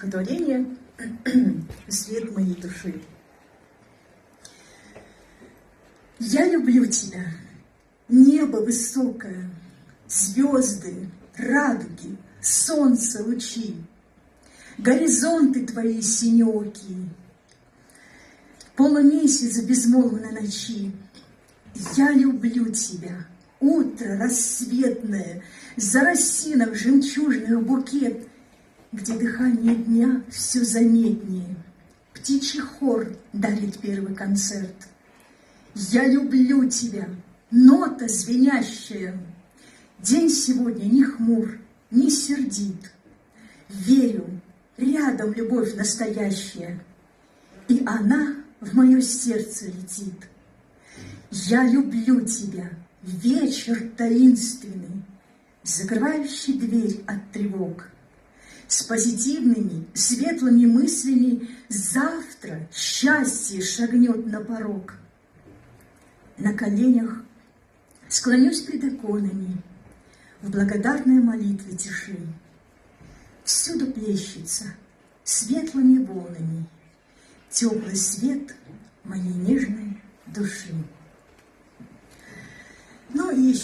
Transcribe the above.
стихотворение «Свет моей души». Я люблю тебя, небо высокое, звезды, радуги, солнце, лучи, горизонты твои синеокие, полумесяц безмолвной ночи. Я люблю тебя, утро рассветное, за росинок жемчужных букет, где дыхание дня все заметнее, птичий хор дарит первый концерт. Я люблю тебя, нота звенящая, день сегодня не хмур, не сердит. Верю, рядом любовь настоящая, и она в мое сердце летит. Я люблю тебя, вечер таинственный, закрывающий дверь от тревог, с позитивными, светлыми мыслями завтра счастье шагнет на порог. На коленях склонюсь пред иконами, в благодарной молитве тиши. Всюду плещется светлыми волнами теплый свет моей нежной души. Ну и еще